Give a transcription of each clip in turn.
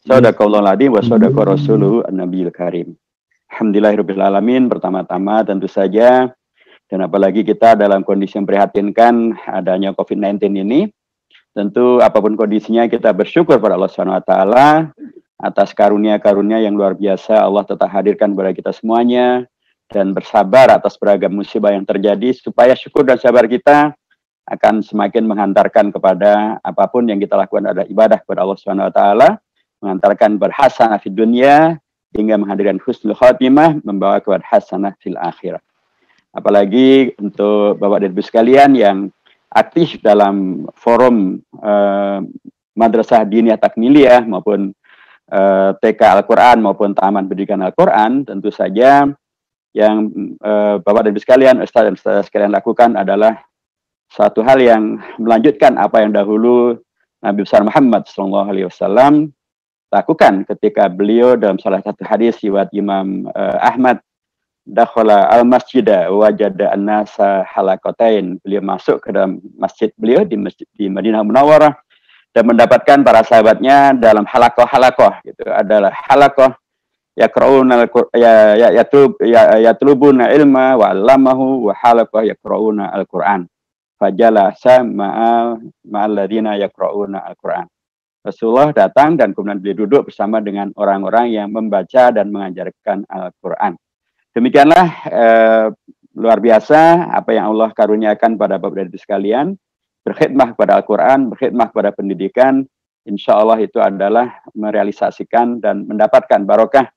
Sadaqallahul adzim wa sadaqa rasuluhu an-nabiyul karim. Alhamdulillahirabbil alamin. Pertama-tama tentu saja dan apalagi kita dalam kondisi yang memprihatinkan adanya COVID-19 ini, tentu apapun kondisinya kita bersyukur pada Allah Subhanahu wa taala atas karunia-karunia yang luar biasa Allah tetap hadirkan kepada kita semuanya, dan bersabar atas beragam musibah yang terjadi supaya syukur dan sabar kita akan semakin menghantarkan kepada apapun yang kita lakukan adalah ibadah kepada Allah Subhanahu wa taala, mengantarkan berhasanah di dunia hingga menghadirkan husnul khatimah, membawa kepada hasanah fil akhirah. Apalagi untuk Bapak dan Ibu sekalian yang aktif dalam forum Madrasah Diniyah Takmiliyah maupun TK Al-Quran maupun Taman Pendidikan Al-Quran, tentu saja yang Bapak dan Ibu sekalian, Ustaz dan Ustaz sekalian lakukan adalah suatu hal yang melanjutkan apa yang dahulu Nabi besar Muhammad SAW lakukan ketika beliau dalam salah satu hadis riwayat Imam Ahmad, dakhala al-masjidah wajada an-nasa halaqatain. Beliau masuk ke dalam masjid beliau di Madinah Munawwarah dan mendapatkan para sahabatnya dalam halaqah gitu. Adalah halaqah yaqra'una yatlubuna ilma wa 'allamahu wa halaqah yaqra'una al-Qur'an. Fajalasa ma'al ladzina yaqra'una al-Qur'an. Rasulullah datang dan kemudian beliau duduk bersama dengan orang-orang yang membaca dan mengajarkan Al-Quran. Demikianlah luar biasa apa yang Allah karuniakan pada Bapak dan Ibu sekalian, berkhidmah kepada Al-Quran, berkhidmah kepada pendidikan, insya Allah itu adalah merealisasikan dan mendapatkan barokah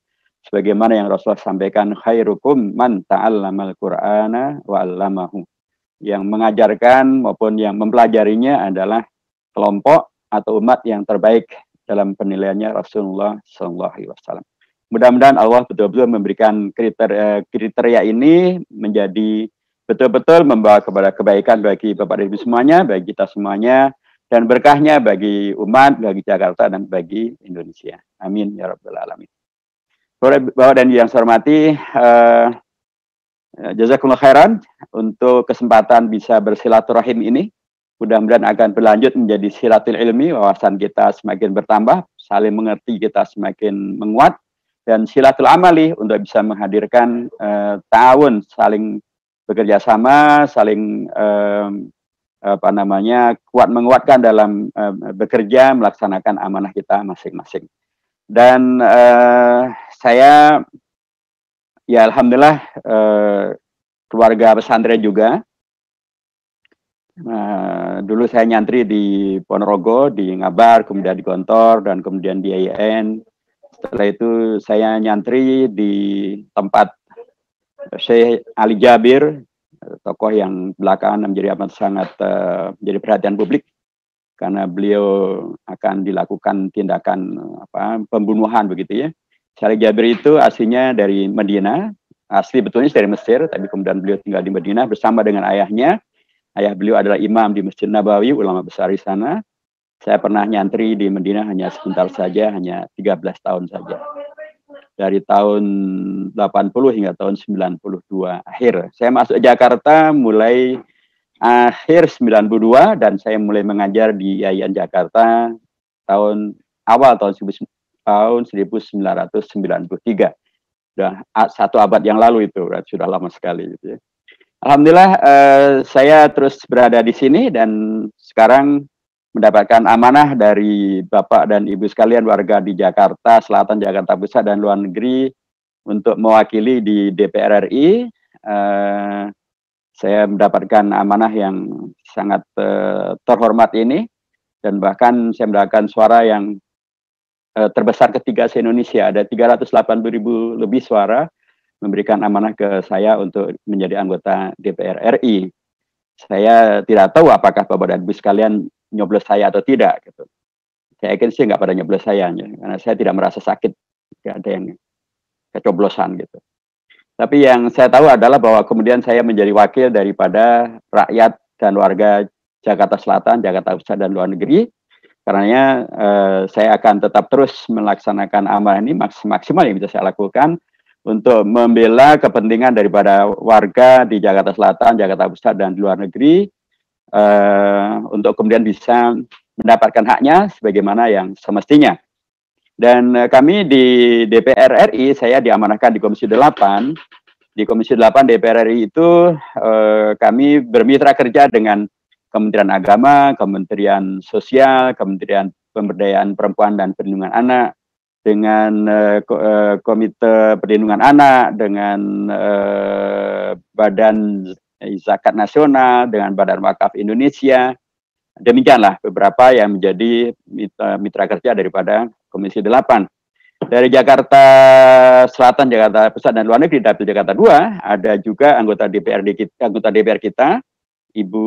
sebagaimana yang Rasulullah sampaikan, khairukum man ta'allamal Qur'ana wa 'allamahu. Yang mengajarkan maupun yang mempelajarinya adalah kelompok atau umat yang terbaik dalam penilaiannya Rasulullah SAW. Mudah-mudahan Allah betul-betul memberikan kriteria ini menjadi betul-betul membawa kepada kebaikan bagi Bapak dan Ibu semuanya, bagi kita semuanya, dan berkahnya bagi umat, bagi Jakarta, dan bagi Indonesia. Amin ya rabbal alamin. Bapak dan Ibu yang saya hormati, jazakumullah khairan untuk kesempatan bisa bersilaturahim ini. Mudah-mudahan akan berlanjut menjadi silatul ilmi, wawasan kita semakin bertambah, saling mengerti kita semakin menguat, dan silatul amali untuk bisa menghadirkan ta'awun, saling bekerja sama, saling kuat menguatkan dalam bekerja melaksanakan amanah kita masing-masing. Dan saya ya alhamdulillah keluarga pesantren juga. Dulu saya nyantri di Ponorogo, di Ngabar, kemudian di Gontor, dan kemudian di IAIN. Setelah itu saya nyantri di tempat Syekh Ali Jabir, tokoh yang belakangan menjadi amat sangat menjadi perhatian publik karena beliau akan dilakukan tindakan pembunuhan begitu ya. Syekh Ali Jabir itu aslinya dari Madinah, asli betulnya dari Mesir, tapi kemudian beliau tinggal di Madinah bersama dengan ayahnya. Ayah beliau adalah imam di Masjid Nabawi, ulama besar di sana. Saya pernah nyantri di Madinah hanya sebentar saja, hanya 13 tahun saja. Dari tahun 80 hingga tahun 92 akhir. Saya masuk Jakarta mulai akhir 92 dan saya mulai mengajar di IAIN Jakarta awal tahun 1993. Sudah satu abad yang lalu itu, sudah lama sekali gitu ya. Alhamdulillah saya terus berada di sini dan sekarang mendapatkan amanah dari Bapak dan Ibu sekalian warga di Jakarta Selatan, Jakarta Pusat, dan luar negeri untuk mewakili di DPR RI. Saya mendapatkan amanah yang sangat terhormat ini dan bahkan saya mendapatkan suara yang terbesar ketiga se-Indonesia. Ada 380.000 lebih suara memberikan amanah ke saya untuk menjadi anggota DPR RI. Saya tidak tahu apakah Bapak dan Ibu sekalian nyoblos saya atau tidak. Gitu. Saya yakin sih nggak pada nyoblos saya, karena saya tidak merasa sakit, tidak ada yang kecoblosan gitu. Tapi yang saya tahu adalah bahwa kemudian saya menjadi wakil daripada rakyat dan warga Jakarta Selatan, Jakarta Pusat, dan luar negeri. Karenanya saya akan tetap terus melaksanakan amanah ini maksimal yang bisa saya lakukan untuk membela kepentingan daripada warga di Jakarta Selatan, Jakarta Pusat, dan luar negeri, untuk kemudian bisa mendapatkan haknya sebagaimana yang semestinya. Dan kami di DPR RI, saya diamanahkan di Komisi 8. Di Komisi 8 DPR RI itu kami bermitra kerja dengan Kementerian Agama, Kementerian Sosial, Kementerian Pemberdayaan Perempuan dan Perlindungan Anak, dengan Komite Perlindungan Anak, dengan Badan Zakat Nasional, dengan Badan Wakaf Indonesia. Demikianlah beberapa yang menjadi mitra kerja daripada Komisi 8. Dari Jakarta Selatan, Jakarta Pusat dan Luar Negeri, Dapil Jakarta 2, ada juga anggota DPR kita, Ibu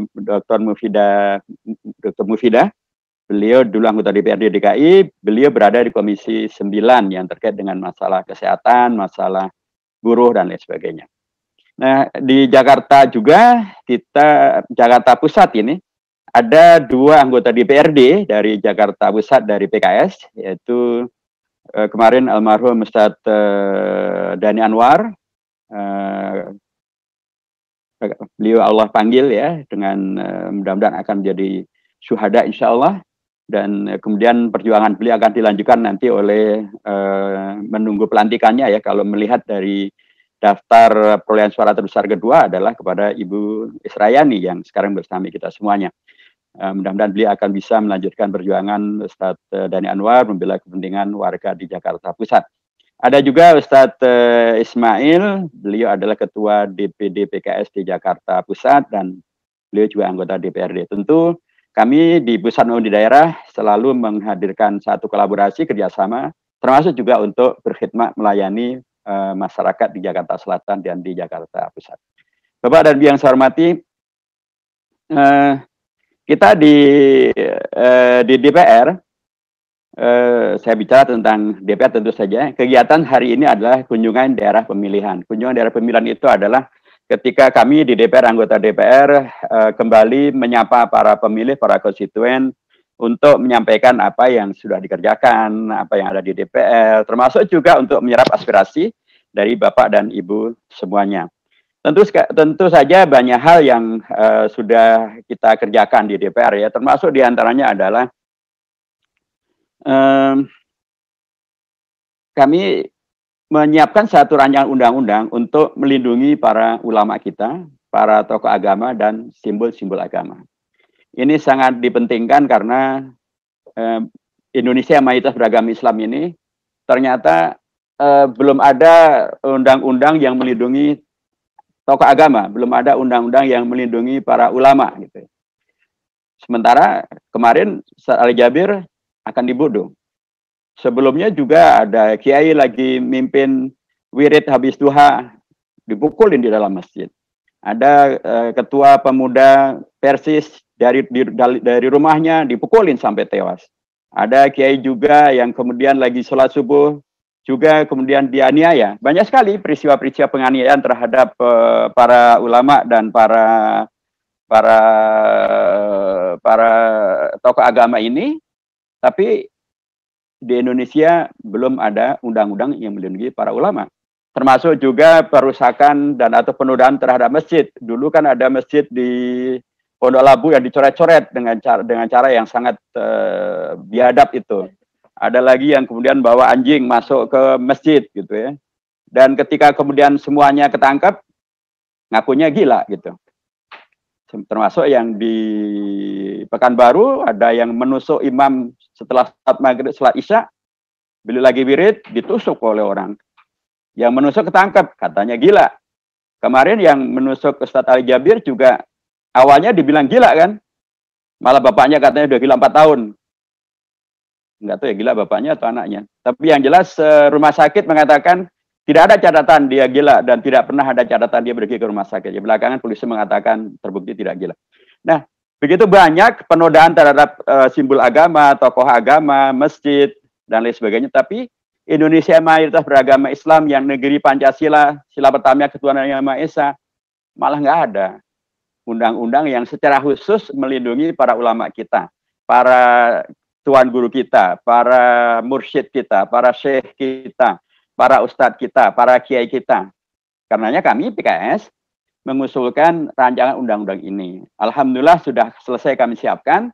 Dr. Mufidah. Beliau dulu anggota DPRD DKI, beliau berada di Komisi 9 yang terkait dengan masalah kesehatan, masalah buruh dan lain sebagainya. Nah, di Jakarta juga Jakarta Pusat ini ada 2 anggota DPRD dari Jakarta Pusat dari PKS, yaitu kemarin almarhum Ustadz Dhani Anwar, beliau Allah panggil ya, dengan mudah-mudahan akan menjadi syuhada insya Allah, dan kemudian perjuangan beliau akan dilanjutkan nanti oleh menunggu pelantikannya ya. Kalau melihat dari daftar perolehan suara terbesar kedua adalah kepada Ibu Israyani yang sekarang bersama kita semuanya. Mudah-mudahan beliau akan bisa melanjutkan perjuangan Ustadz Dhani Anwar membela kepentingan warga di Jakarta Pusat. Ada juga Ustadz Ismail, beliau adalah Ketua DPD PKS di Jakarta Pusat dan beliau juga anggota DPRD. Tentu kami di pusat maupun di daerah selalu menghadirkan satu kolaborasi kerjasama, termasuk juga untuk berkhidmat melayani masyarakat di Jakarta Selatan dan di Jakarta Pusat. Bapak dan Ibu yang saya hormati, kita di DPR, saya bicara tentang DPR tentu saja. Kegiatan hari ini adalah kunjungan daerah pemilihan. Kunjungan daerah pemilihan itu adalah ketika kami di DPR, anggota DPR, kembali menyapa para pemilih, para konstituen, untuk menyampaikan apa yang sudah dikerjakan, apa yang ada di DPR, termasuk juga untuk menyerap aspirasi dari Bapak dan Ibu semuanya. Tentu saja banyak hal yang sudah kita kerjakan di DPR ya, termasuk diantaranya adalah kami menyiapkan satu rancangan undang-undang untuk melindungi para ulama kita, para tokoh agama dan simbol-simbol agama. Ini sangat dipentingkan karena Indonesia mayoritas beragama Islam ini ternyata belum ada undang-undang yang melindungi tokoh agama, belum ada undang-undang yang melindungi para ulama gitu. Sementara kemarin Ali Jabir akan dibunuh. Sebelumnya juga ada kiai lagi mimpin wirid habis duha, dipukulin di dalam masjid. Ada ketua pemuda Persis dari rumahnya dipukulin sampai tewas. Ada kiai juga yang kemudian lagi sholat subuh juga kemudian dianiaya. Banyak sekali peristiwa-peristiwa penganiayaan terhadap para ulama dan para tokoh agama ini. Tapi di Indonesia belum ada undang-undang yang melindungi para ulama. Termasuk juga perusakan dan atau penodaan terhadap masjid. Dulu kan ada masjid di Pondok Labu yang dicoret-coret dengan cara yang sangat biadab itu. Ada lagi yang kemudian bawa anjing masuk ke masjid gitu ya. Dan ketika kemudian semuanya ketangkap, ngakunya gila gitu. Termasuk yang di Pekanbaru ada yang menusuk imam setelah salat maghrib, salat isya, beliau lagi wirid, ditusuk oleh orang. Yang menusuk ketangkap, katanya gila. Kemarin yang menusuk Ustadz Ali Jabir juga awalnya dibilang gila kan, malah bapaknya katanya udah gila 4 tahun. Enggak tahu ya gila bapaknya atau anaknya. Tapi yang jelas rumah sakit mengatakan tidak ada catatan dia gila dan tidak pernah ada catatan dia pergi ke rumah sakit. Belakangan polisi mengatakan terbukti tidak gila. Nah, begitu banyak penodaan terhadap simbol agama, tokoh agama, masjid, dan lain sebagainya. Tapi Indonesia mayoritas beragama Islam yang negeri Pancasila, sila pertama ketuhanan yang Maha Esa, malah nggak ada undang-undang yang secara khusus melindungi para ulama kita, para tuan guru kita, para mursyid kita, para syekh kita, para ustadz kita, para kiai kita. Karenanya kami PKS mengusulkan rancangan undang-undang ini. Alhamdulillah sudah selesai kami siapkan.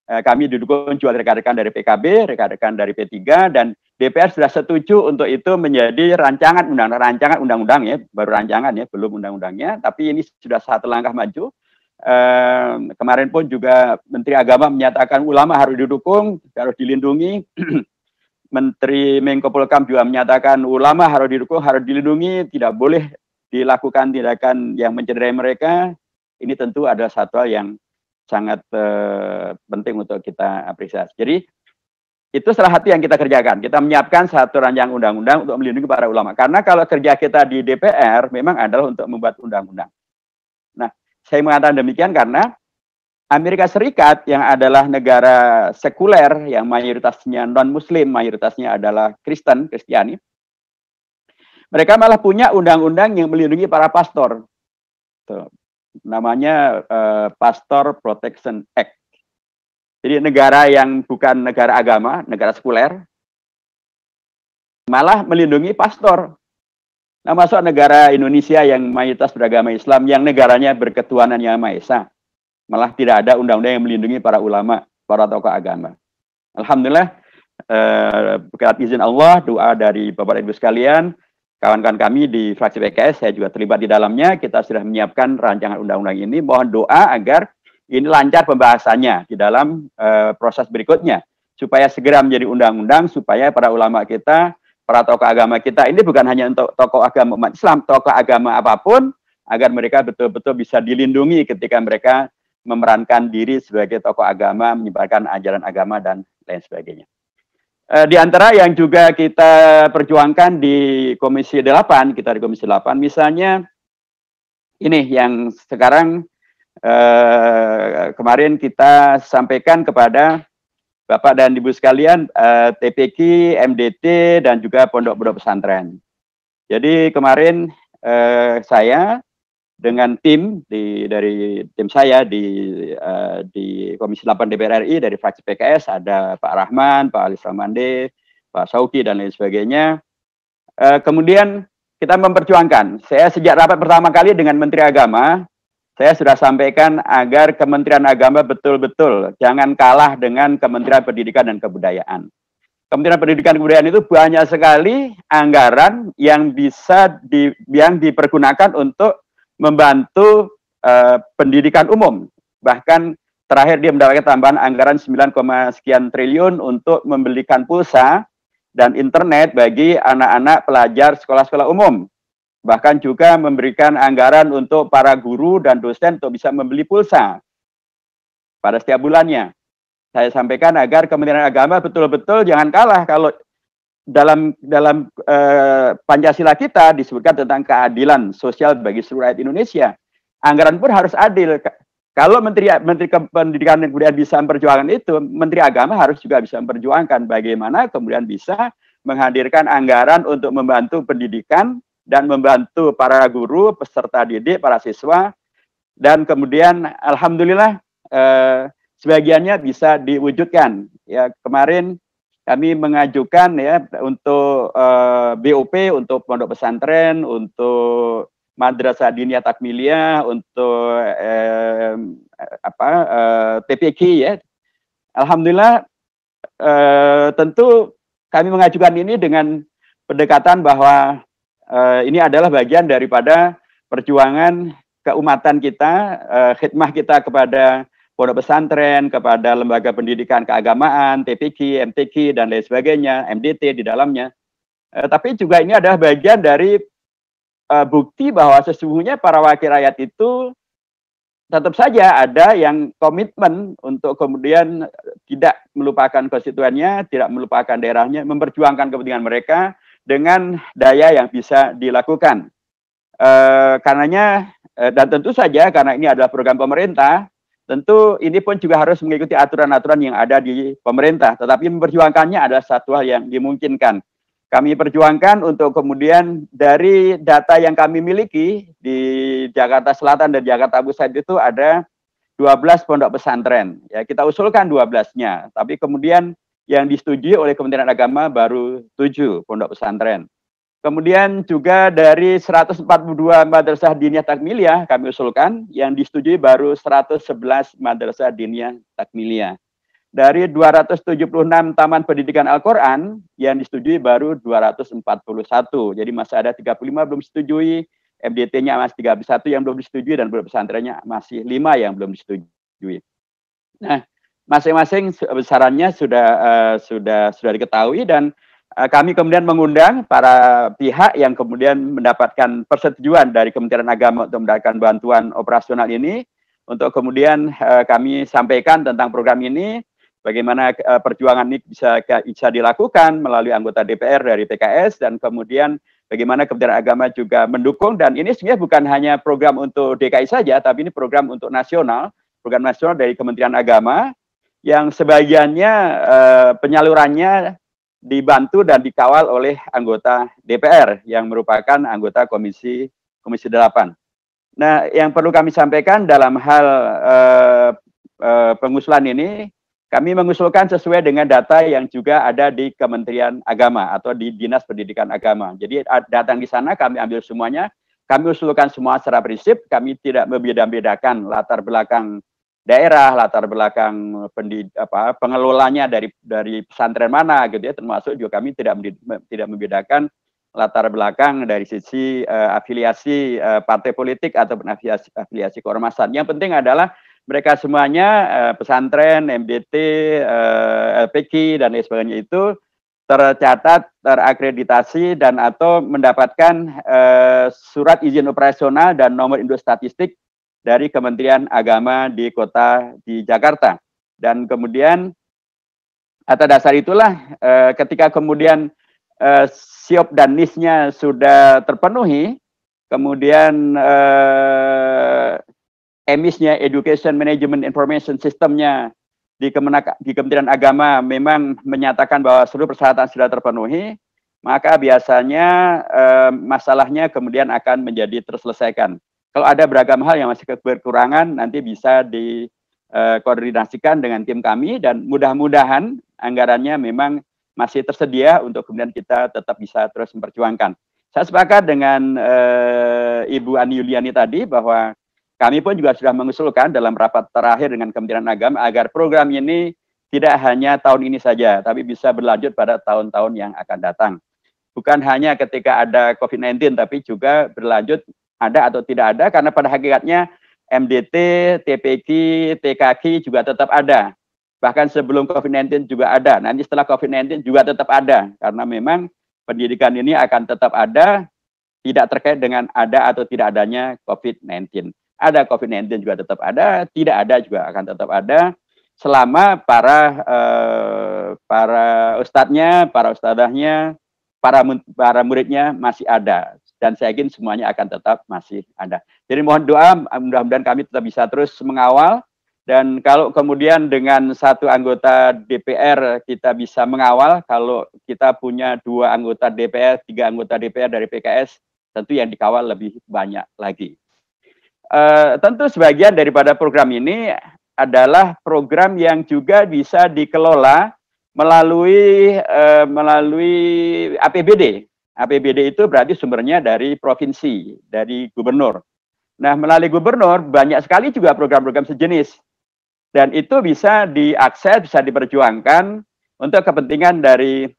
kami didukung juga rekan-rekan dari PKB, rekan-rekan dari P3, dan DPR sudah setuju untuk itu menjadi rancangan undang-undang ya, baru rancangan ya, belum undang-undangnya, tapi ini sudah satu langkah maju. Kemarin pun juga Menteri Agama menyatakan ulama harus didukung, harus dilindungi. Menteri Menko Polhukam juga menyatakan ulama harus didukung, harus dilindungi, tidak boleh dilakukan tindakan yang mencederai mereka. Ini tentu adalah satu hal yang sangat penting untuk kita apresiasi. Jadi itu salah satu yang kita kerjakan. Kita menyiapkan satu rancangan undang-undang untuk melindungi para ulama. Karena kalau kerja kita di DPR memang adalah untuk membuat undang-undang. Nah, saya mengatakan demikian karena Amerika Serikat yang adalah negara sekuler yang mayoritasnya non-Muslim, mayoritasnya adalah Kristiani, mereka malah punya undang-undang yang melindungi para pastor. Tuh. Namanya Pastor Protection Act. Jadi negara yang bukan negara agama, negara sekuler, malah melindungi pastor. Nah, masuk negara Indonesia yang mayoritas beragama Islam, yang negaranya berketuhanan Yang Maha Esa, malah tidak ada undang-undang yang melindungi para ulama, para tokoh agama. Alhamdulillah, berkat izin Allah, doa dari Bapak Ibu sekalian, kawan-kawan kami di fraksi PKS, saya juga terlibat di dalamnya, kita sudah menyiapkan rancangan undang-undang ini. Mohon doa agar ini lancar pembahasannya di dalam proses berikutnya, supaya segera menjadi undang-undang, supaya para ulama kita, para tokoh agama kita, ini bukan hanya untuk tokoh agama umat Islam, tokoh agama apapun, agar mereka betul-betul bisa dilindungi ketika mereka memerankan diri sebagai tokoh agama, menyebarkan ajaran agama, dan lain sebagainya. Di antara yang juga kita perjuangkan di Komisi 8, kita di Komisi 8, misalnya ini yang sekarang kemarin kita sampaikan kepada Bapak dan Ibu sekalian, TPQ, MDT, dan juga pondok-pondok pesantren. Jadi kemarin saya dengan tim dari tim saya di Komisi 8 DPR RI dari fraksi PKS, ada Pak Rahman, Pak Ali Samande, Pak Sauki, dan lain sebagainya. Kemudian kita memperjuangkan, saya sejak rapat pertama kali dengan Menteri Agama, saya sudah sampaikan agar Kementerian Agama betul-betul jangan kalah dengan Kementerian Pendidikan dan Kebudayaan. Kementerian Pendidikan dan Kebudayaan itu banyak sekali anggaran yang bisa yang dipergunakan untuk membantu pendidikan umum. Bahkan terakhir dia mendapatkan tambahan anggaran 9, sekian triliun untuk membelikan pulsa dan internet bagi anak-anak pelajar sekolah-sekolah umum. Bahkan juga memberikan anggaran untuk para guru dan dosen untuk bisa membeli pulsa pada setiap bulannya. Saya sampaikan agar Kementerian Agama betul-betul jangan kalah. Kalau dalam Pancasila kita disebutkan tentang keadilan sosial bagi seluruh rakyat Indonesia. Anggaran pun harus adil. Kalau Menteri Pendidikan dan Kebudayaan bisa memperjuangkan itu, Menteri Agama harus juga bisa memperjuangkan bagaimana kemudian bisa menghadirkan anggaran untuk membantu pendidikan dan membantu para guru, peserta didik, para siswa, dan kemudian alhamdulillah sebagiannya bisa diwujudkan. Ya, kemarin kami mengajukan ya untuk BOP, untuk pondok pesantren, untuk madrasah diniyah takmiliyah, untuk TPQ ya. Alhamdulillah tentu kami mengajukan ini dengan pendekatan bahwa ini adalah bagian daripada perjuangan keumatan kita, khidmah kita kepada pondok pesantren, kepada lembaga pendidikan keagamaan, TPQ, MTQ, dan lain sebagainya, MDT di dalamnya. Tapi juga ini adalah bagian dari bukti bahwa sesungguhnya para wakil rakyat itu tetap saja ada yang komitmen untuk kemudian tidak melupakan konstituennya, tidak melupakan daerahnya, memperjuangkan kepentingan mereka dengan daya yang bisa dilakukan. Karenanya, dan tentu saja karena ini adalah program pemerintah, tentu ini pun juga harus mengikuti aturan-aturan yang ada di pemerintah, tetapi memperjuangkannya adalah satu hal yang dimungkinkan. Kami perjuangkan untuk kemudian dari data yang kami miliki di Jakarta Selatan dan Jakarta Pusat itu ada 12 pondok pesantren. Ya, kita usulkan 12-nya, tapi kemudian yang disetujui oleh Kementerian Agama baru 7 pondok pesantren. Kemudian juga dari 142 madrasah diniyah takmiliyah kami usulkan, yang disetujui baru 111 madrasah diniyah takmiliyah. dari 276 taman pendidikan Al-Quran yang disetujui baru 241. Jadi masih ada 35 belum disetujui, MDT-nya masih 31 yang belum disetujui, dan pesantrennya masih 5 yang belum disetujui. Nah, masing-masing besarannya sudah diketahui, dan kami kemudian mengundang para pihak yang kemudian mendapatkan persetujuan dari Kementerian Agama untuk mendapatkan bantuan operasional ini, untuk kemudian kami sampaikan tentang program ini, bagaimana perjuangan ini bisa dilakukan melalui anggota DPR dari PKS, dan kemudian bagaimana Kementerian Agama juga mendukung. Dan ini sebenarnya bukan hanya program untuk DKI saja, tapi ini program untuk nasional, program nasional dari Kementerian Agama, yang sebagiannya penyalurannya dibantu dan dikawal oleh anggota DPR yang merupakan anggota Komisi 8. Nah, yang perlu kami sampaikan dalam hal pengusulan ini, kami mengusulkan sesuai dengan data yang juga ada di Kementerian Agama atau di Dinas Pendidikan Agama. Jadi datang di sana, kami ambil semuanya, kami usulkan semua secara prinsip, kami tidak membeda-bedakan latar belakang daerah, latar belakang pengelolanya dari pesantren mana gitu ya, termasuk juga kami tidak membedakan latar belakang dari sisi afiliasi partai politik ataupun afiliasi keormasan. Yang penting adalah mereka semuanya pesantren, MDT, LPK, dan lain sebagainya itu tercatat, terakreditasi, dan atau mendapatkan surat izin operasional dan nomor induk statistik dari Kementerian Agama di Jakarta. Dan kemudian atas dasar itulah ketika kemudian SIOP dan NIS-nya sudah terpenuhi, kemudian EMIS-nya, Education Management Information System-nya di Kementerian Agama memang menyatakan bahwa seluruh persyaratan sudah terpenuhi, maka biasanya masalahnya kemudian akan menjadi terselesaikan. Kalau ada beragam hal yang masih kekurangan, nanti bisa dikoordinasikan dengan tim kami, dan mudah-mudahan anggarannya memang masih tersedia untuk kemudian kita tetap bisa terus memperjuangkan. Saya sepakat dengan Ibu Ani Yuliani tadi bahwa kami pun juga sudah mengusulkan dalam rapat terakhir dengan Kementerian Agama agar program ini tidak hanya tahun ini saja, tapi bisa berlanjut pada tahun-tahun yang akan datang. Bukan hanya ketika ada COVID-19, tapi juga berlanjut ada atau tidak ada, karena pada hakikatnya MDT, TPQ, TKQ juga tetap ada. Bahkan sebelum COVID-19 juga ada, nanti setelah COVID-19 juga tetap ada, karena memang pendidikan ini akan tetap ada, tidak terkait dengan ada atau tidak adanya COVID-19. Ada COVID-19 juga tetap ada, tidak ada juga akan tetap ada, selama para ustadznya, para ustadzahnya, para muridnya masih ada. Dan saya yakin semuanya akan tetap masih ada. Jadi mohon doa, mudah-mudahan kami tetap bisa terus mengawal. Dan kalau kemudian dengan satu anggota DPR kita bisa mengawal, kalau kita punya 2 anggota DPR, 3 anggota DPR dari PKS, tentu yang dikawal lebih banyak lagi. Tentu sebagian daripada program ini adalah program yang juga bisa dikelola melalui APBD. APBD itu berarti sumbernya dari provinsi, dari gubernur. Nah, melalui gubernur banyak sekali juga program-program sejenis. Dan itu bisa diakses, bisa diperjuangkan untuk kepentingan dari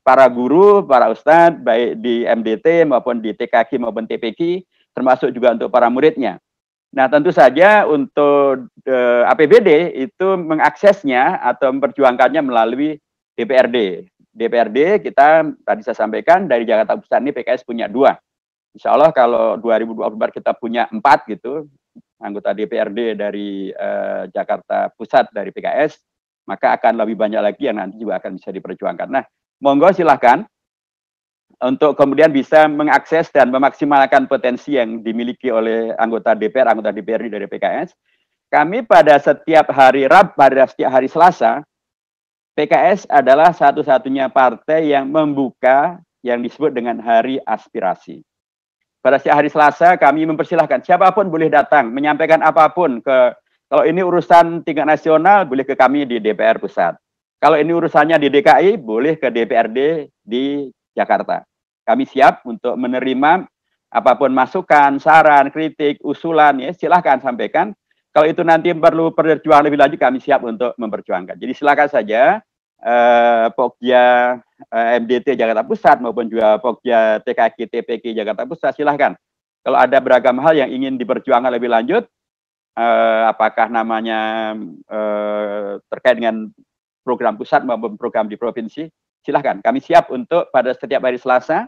para guru, para ustadz, baik di MDT maupun di TKQ maupun TPQ, termasuk juga untuk para muridnya. Nah, tentu saja untuk APBD itu mengaksesnya atau memperjuangkannya melalui DPRD. DPRD kita tadi saya sampaikan dari Jakarta Pusat ini PKS punya 2. Insya Allah kalau 2024 kita punya 4 gitu, anggota DPRD dari Jakarta Pusat dari PKS, maka akan lebih banyak lagi yang nanti juga akan bisa diperjuangkan. Nah, monggo silahkan untuk kemudian bisa mengakses dan memaksimalkan potensi yang dimiliki oleh anggota DPRD dari PKS. Kami pada setiap hari Rabu, pada setiap hari Selasa, PKS adalah satu-satunya partai yang membuka yang disebut dengan hari aspirasi. Pada setiap hari Selasa kami mempersilahkan siapapun boleh datang, menyampaikan apapun kalau ini urusan tingkat nasional boleh ke kami di DPR Pusat. Kalau ini urusannya di DKI boleh ke DPRD di Jakarta. Kami siap untuk menerima apapun masukan, saran, kritik, usulan, ya silahkan sampaikan. Kalau itu nanti perlu perjuangan lebih lanjut, kami siap untuk memperjuangkan. Jadi silakan saja Pokja MDT Jakarta Pusat maupun juga Pokja TKK TPK Jakarta Pusat, silahkan. Kalau ada beragam hal yang ingin diperjuangkan lebih lanjut, apakah namanya terkait dengan program pusat maupun program di provinsi, silahkan. Kami siap untuk pada setiap hari Selasa.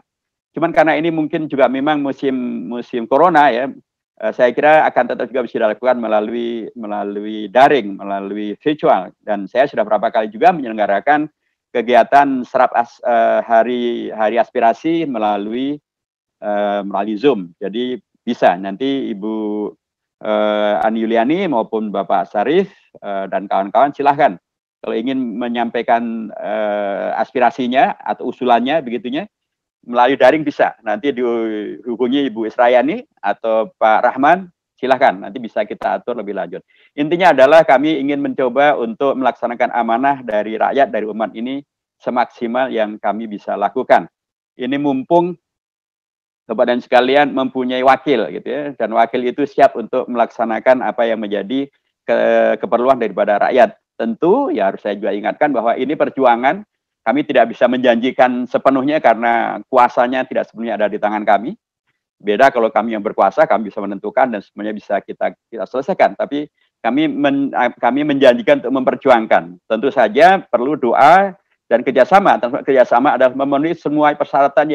Cuman karena ini mungkin juga memang musim corona ya, saya kira akan tetap juga bisa dilakukan melalui daring, melalui virtual. Dan saya sudah berapa kali juga menyelenggarakan kegiatan hari aspirasi melalui Zoom. Jadi bisa nanti Ibu Ani Yuliani maupun Bapak Sarif dan kawan-kawan silahkan kalau ingin menyampaikan aspirasinya atau usulannya begitunya melalui daring bisa. Nanti dihubungi Ibu Israyani atau Pak Rahman, silahkan. Nanti bisa kita atur lebih lanjut. Intinya adalah kami ingin mencoba untuk melaksanakan amanah dari rakyat, dari umat ini semaksimal yang kami bisa lakukan. Ini mumpung Bapak dan sekalian mempunyai wakil gitu ya, dan wakil itu siap untuk melaksanakan apa yang menjadi keperluan daripada rakyat. Tentu ya harus saya juga ingatkan bahwa ini perjuangan. Kami tidak bisa menjanjikan sepenuhnya karena kuasanya tidak sepenuhnya ada di tangan kami. Beda kalau kami yang berkuasa, kami bisa menentukan dan semuanya bisa kita selesaikan. Tapi kami menjanjikan untuk memperjuangkan. Tentu saja perlu doa dan kerjasama. Kerjasama adalah memenuhi semua persyaratan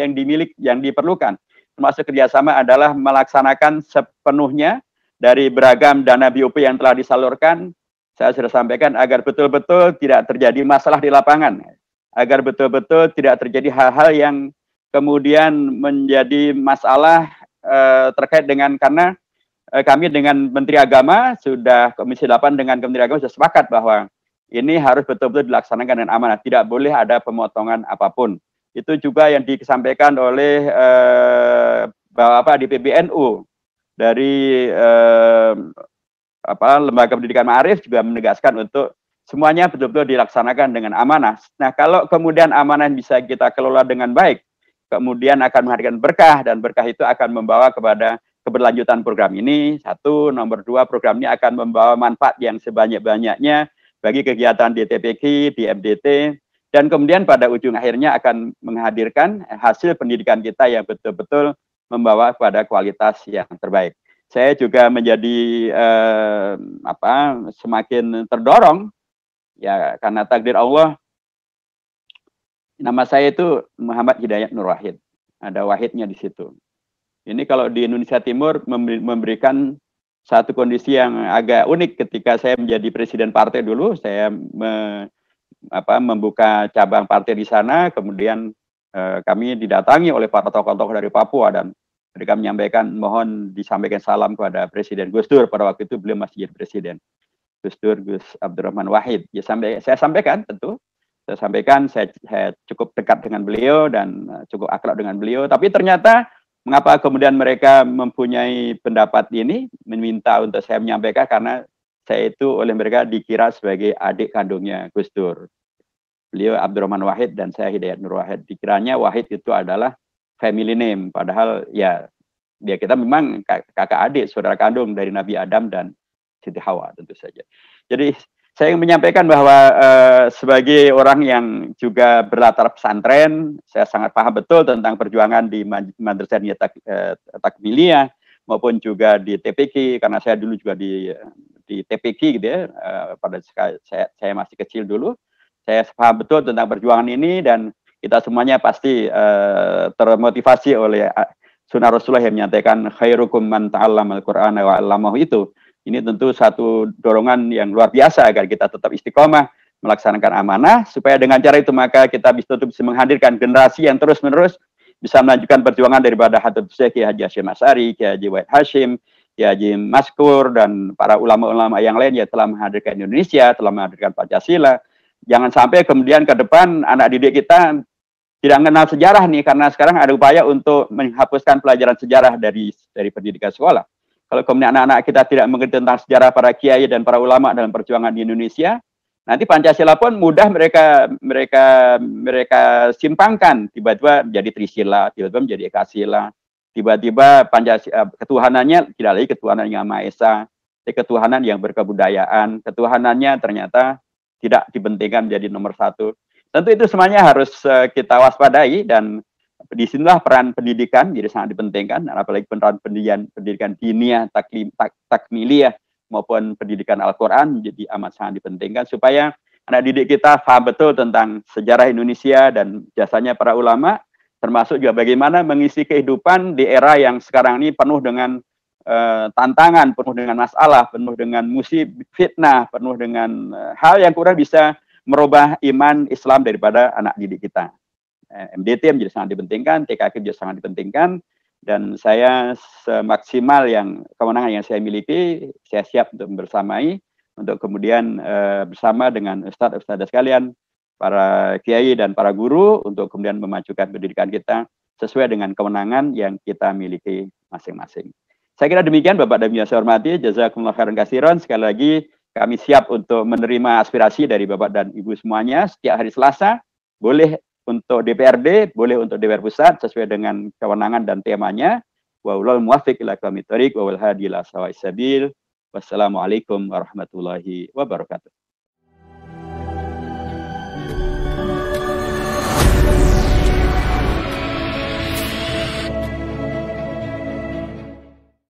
yang diperlukan. Termasuk kerjasama adalah melaksanakan sepenuhnya dari beragam dana BOP yang telah disalurkan. Saya sudah sampaikan agar betul-betul tidak terjadi masalah di lapangan. Agar betul-betul tidak terjadi hal-hal yang kemudian menjadi masalah terkait dengan, karena kami dengan Menteri Agama sudah, Komisi 8 dengan Kementerian Agama sudah sepakat bahwa ini harus betul-betul dilaksanakan dengan amanah, tidak boleh ada pemotongan apapun. Itu juga yang disampaikan oleh Bapak di PBNU dari Lembaga Pendidikan Ma'arif juga menegaskan untuk semuanya betul-betul dilaksanakan dengan amanah. Nah, kalau kemudian amanah bisa kita kelola dengan baik, kemudian akan menghadirkan berkah, dan berkah itu akan membawa kepada keberlanjutan program ini. Satu, nomor dua, program ini akan membawa manfaat yang sebanyak-banyaknya bagi kegiatan di TPK, di MDT, dan kemudian pada ujung akhirnya akan menghadirkan hasil pendidikan kita yang betul-betul membawa pada kualitas yang terbaik. Saya juga menjadi semakin terdorong ya, karena takdir Allah, nama saya itu Muhammad Hidayat Nur Wahid. Ada Wahidnya di situ. Ini kalau di Indonesia Timur memberikan satu kondisi yang agak unik ketika saya menjadi presiden partai dulu. Saya membuka cabang partai di sana, kemudian kami didatangi oleh para tokoh-tokoh dari Papua dan mereka menyampaikan mohon disampaikan salam kepada Presiden Gus Dur. Pada waktu itu beliau masih jadi presiden. Gus Dur, Gus Abdurrahman Wahid. Ya, saya sampaikan tentu. Saya sampaikan saya cukup dekat dengan beliau dan cukup akrab dengan beliau. Tapi ternyata mengapa kemudian mereka mempunyai pendapat ini, meminta untuk saya menyampaikan, karena saya itu oleh mereka dikira sebagai adik kandungnya Gus Dur. Beliau Abdurrahman Wahid dan saya Hidayat Nur Wahid. Dikiranya Wahid itu adalah family name. Padahal ya kita memang kakak adik, saudara kandung dari Nabi Adam dan Siti Hawa tentu saja. Jadi saya ingin menyampaikan bahwa sebagai orang yang juga berlatar pesantren, saya sangat paham betul tentang perjuangan di Madrasah Takmiliyah maupun juga di TPK, karena saya dulu juga di TPK gitu ya, pada saya masih kecil dulu. Saya paham betul tentang perjuangan ini dan kita semuanya pasti termotivasi oleh sunnah Rasulullah yang menyatakan khairukum man ta'allamal Qur'ana wa 'allamahu itu. Ini tentu satu dorongan yang luar biasa agar kita tetap istiqomah melaksanakan amanah, supaya dengan cara itu maka kita bisa menghadirkan generasi yang terus-menerus bisa melanjutkan perjuangan daripada Habib Syekh Kiai Haji Hasyim Asy'ari, Kiai Haji Wahid Hashim, Kiai Haji Maskur, dan para ulama-ulama yang lain yang telah menghadirkan Indonesia, telah menghadirkan Pancasila. Jangan sampai kemudian ke depan anak didik kita tidak mengenal sejarah nih, karena sekarang ada upaya untuk menghapuskan pelajaran sejarah dari pendidikan sekolah. Kalau kemudian anak-anak kita tidak mengerti tentang sejarah para kiai dan para ulama dalam perjuangan di Indonesia, nanti Pancasila pun mudah mereka simpangkan, tiba-tiba menjadi Trisila, tiba-tiba menjadi Ekasila, tiba-tiba Pancasila ketuhanannya tidak lagi ketuhanan yang Maha Esa, ketuhanan yang berkebudayaan, ketuhanannya ternyata tidak dipentingkan menjadi nomor satu. Tentu itu semuanya harus kita waspadai, dan disinilah peran pendidikan jadi sangat dipentingkan, apalagi peran pendidikan diniyah, takmiliyah maupun pendidikan Al-Quran menjadi amat sangat dipentingkan supaya anak didik kita paham betul tentang sejarah Indonesia dan jasanya para ulama, termasuk juga bagaimana mengisi kehidupan di era yang sekarang ini penuh dengan tantangan, penuh dengan masalah, penuh dengan musibah, fitnah, penuh dengan hal yang kurang bisa merubah iman Islam daripada anak didik kita. MDT menjadi sangat dipentingkan, TKK juga sangat dipentingkan, dan saya semaksimal yang kewenangan yang saya miliki, saya siap untuk bersamai, untuk kemudian bersama dengan ustadz-ustadzah sekalian, para kiai dan para guru, untuk kemudian memajukan pendidikan kita sesuai dengan kewenangan yang kita miliki masing-masing. Saya kira demikian Bapak dan Ibu yang saya hormati, jazakumullah khairan katsiran. Sekali lagi kami siap untuk menerima aspirasi dari Bapak dan Ibu semuanya setiap hari Selasa, boleh untuk DPRD, boleh untuk DPR Pusat sesuai dengan kewenangan dan temanya. Wallahul muwaffiq ila aqwamit thoriq wa wal hadi ila sawa'is sabil. Wassalamualaikum warahmatullahi wabarakatuh.